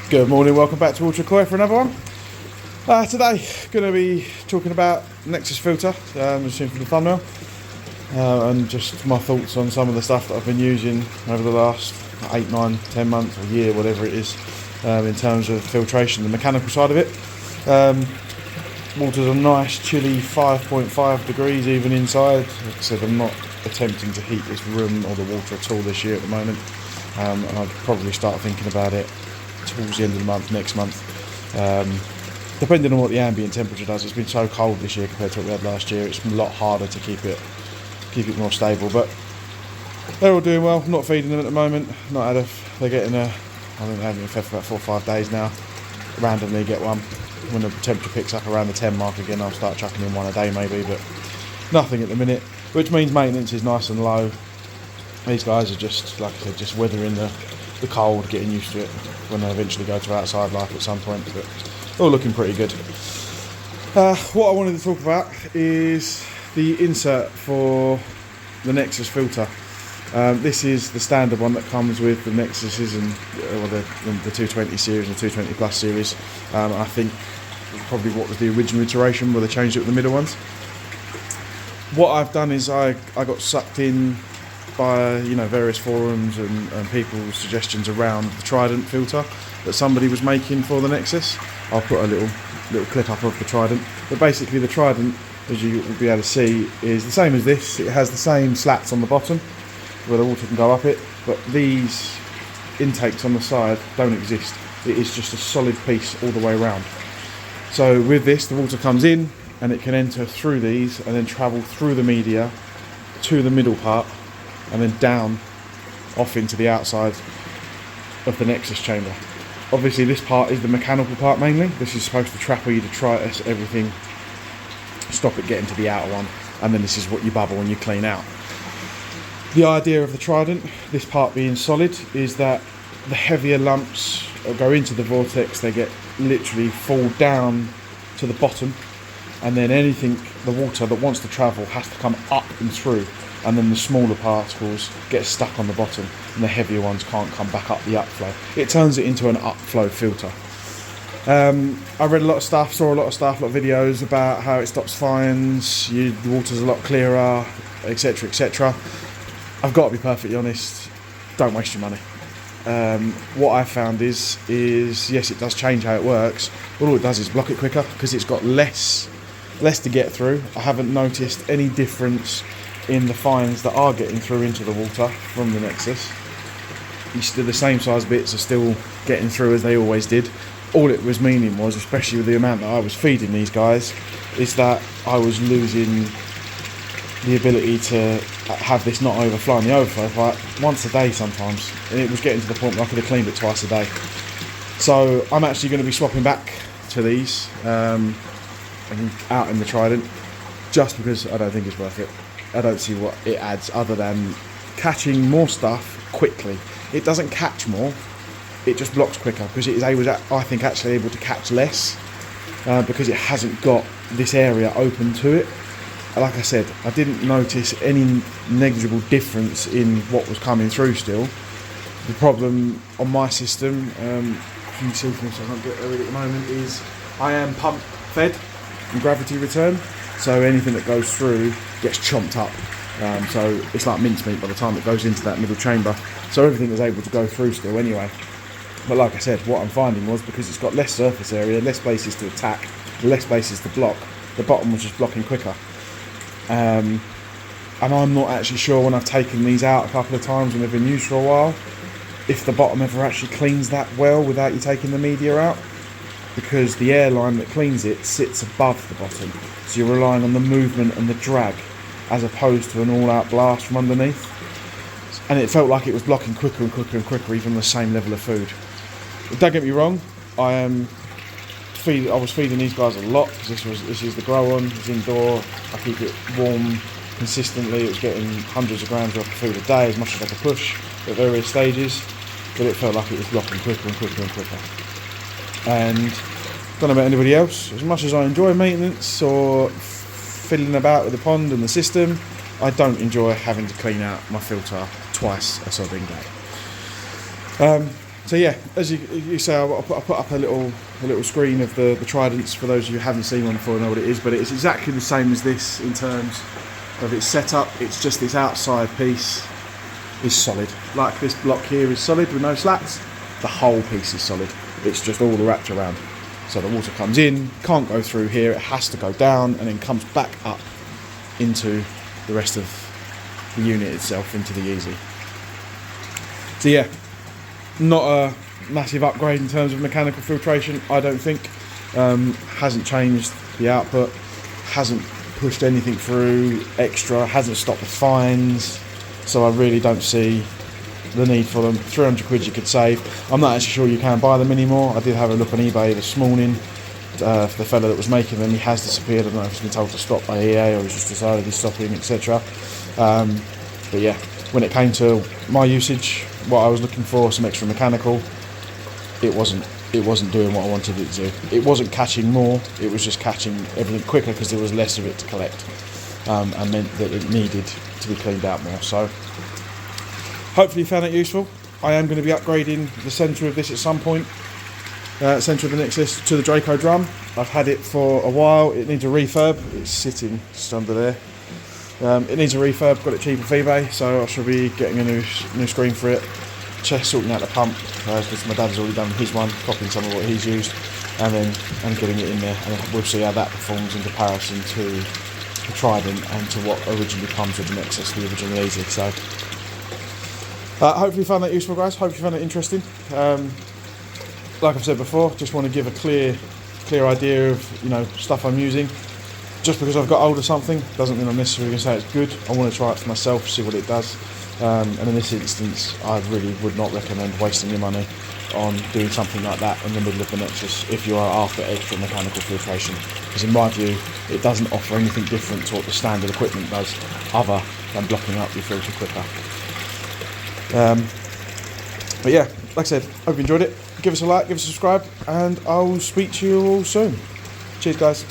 Good morning, welcome back to Ultra Koi for another one. Today, going to be talking about Nexus filter, as you've seen from the thumbnail, and just my thoughts on some of the stuff that I've been using over the last 8, 9, 10 months or year, whatever it is, in terms of filtration, the mechanical side of it. Water's a nice chilly 5.5 degrees even inside. Like I said, I'm not attempting to heat this room or the water at all this year at the moment, and I'll probably start thinking about it towards the end of the month, next month, depending on what the ambient temperature does. It's been so cold this year compared to what we had last year. It's a lot harder to keep it more stable, but they're all doing well. Not feeding them at the moment. They're getting I think they're having a fed for about 4 or 5 days now. Randomly get one. When the temperature picks up around the 10 mark again, I'll start chucking in one a day maybe, but nothing at the minute, which means maintenance is nice and low. These guys are just, like I said, just weathering the cold, getting used to it when they eventually go to outside life at some point, but all looking pretty good. What I wanted to talk about is the insert for the Nexus filter. This is the standard one that comes with the Nexuses and the 220 series and the 220 Plus series. I think probably what was the original iteration where they changed it with the middle ones. What I've done is I got sucked in by various forums and people's suggestions around the Trident filter that somebody was making for the Nexus. I'll put a little clip up of the Trident, but basically the Trident, as you will be able to see, is the same as this. It has the same slats on the bottom where the water can go up it, but these intakes on the side don't exist. It is just a solid piece all the way around. So with this, the water comes in and it can enter through these and then travel through the media to the middle part and then down off into the outside of the Nexus chamber. Obviously this part is the mechanical part mainly. This is supposed to trap all your detritus, everything, stop it getting to the outer one, and then this is what you bubble and you clean out. The idea of the Trident, this part being solid, is that the heavier lumps go into the vortex, they literally fall down to the bottom, and then the water that wants to travel has to come up and through, and then the smaller particles get stuck on the bottom and the heavier ones can't come back up the upflow. It turns it into an upflow filter. I read a lot of stuff, saw a lot of videos about how it stops fines, the water's a lot clearer, etc, etc. I've got to be perfectly honest, don't waste your money. What I found is yes, it does change how it works, but all it does is block it quicker because it's got less to get through. I haven't noticed any difference in the fines that are getting through into the water from the Nexus. The same size bits are still getting through as they always did. All it was meaning was, especially with the amount that I was feeding these guys, is that I was losing the ability to have this not overflow, and the overflow like once a day sometimes, and it was getting to the point where I could have cleaned it twice a day. So I'm actually going to be swapping back to these and out in the Trident, just because I don't think it's worth it. I don't see what it adds other than catching more stuff quickly. It doesn't catch more, it just blocks quicker because it is I think actually able to catch less because it hasn't got this area open to it. Like I said, I didn't notice any negligible difference in what was coming through still. The problem on my system, you can see from this, I can't get there at the moment, is I am pump fed and gravity return, so anything that goes through gets chomped up. So it's like mincemeat by the time it goes into that middle chamber. So everything is able to go through still anyway. But like I said, what I'm finding was because it's got less surface area, less places to attack, less places to block, the bottom was just blocking quicker. And I'm not actually sure, when I've taken these out a couple of times and they've been used for a while, if the bottom ever actually cleans that well without you taking the media out, because the airline that cleans it sits above the bottom, so you're relying on the movement and the drag as opposed to an all-out blast from underneath, and it felt like it was blocking quicker and quicker and quicker, even the same level of food. But don't get me wrong, I was feeding these guys a lot because this is the grow on, it's indoor, I keep it warm consistently. It was getting hundreds of grams worth of food a day, as much as I could push at various stages, but it felt like it was blocking quicker and quicker and quicker. And don't know about anybody else, as much as I enjoy maintenance or fiddling about with the pond and the system, I don't enjoy having to clean out my filter twice a sodding day. So yeah, as you say, I put up a little screen of the Tridents for those of you who haven't seen one before and know what it is, but it's exactly the same as this in terms of its setup. It's just this outside piece is solid. Like this block here is solid with no slats. The whole piece is solid. It's just all the wrapped around. So the water comes in, can't go through here, it has to go down and then comes back up into the rest of the unit itself, into the Easy. So yeah, not a massive upgrade in terms of mechanical filtration, I don't think. Hasn't changed the output, hasn't pushed anything through extra, hasn't stopped the fines, so I really don't see the need for them. 300 quid you could save. I'm not actually sure you can buy them anymore. I did have a look on eBay this morning for the fella that was making them. He has disappeared. I don't know if he's been told to stop by EA or he's just decided he's stopping, etc. But yeah, when it came to my usage, what I was looking for, some extra mechanical, it wasn't doing what I wanted it to do. It wasn't catching more, it was just catching everything quicker because there was less of it to collect, and meant that it needed to be cleaned out more. So hopefully you found it useful. I am going to be upgrading the centre of this at some point, centre of the Nexus, to the Draco drum. I've had it for a while. It needs a refurb. It's sitting just under there. It needs a refurb. Got it cheap off eBay, so I shall be getting a new screen for it. Sorting out the pump, because my dad's already done his one, copying some of what he's used, and getting it in there, and we'll see how that performs in comparison to the Trident and to what originally comes with the Nexus, the original Easy. So hopefully you found that useful, guys. Hopefully you found it interesting. Like I've said before, just want to give a clear idea of stuff I'm using. Just because I've got hold of something doesn't mean I'm necessarily going to say it's good. I want to try it for myself, see what it does. And in this instance, I really would not recommend wasting your money on doing something like that in the middle of the Nexus if you are after extra mechanical filtration. Because in my view, it doesn't offer anything different to what the standard equipment does, other than blocking up your filter quicker. But yeah, like I said, hope you enjoyed it. Give us a like, give us a subscribe, and I'll speak to you all soon. Cheers, guys.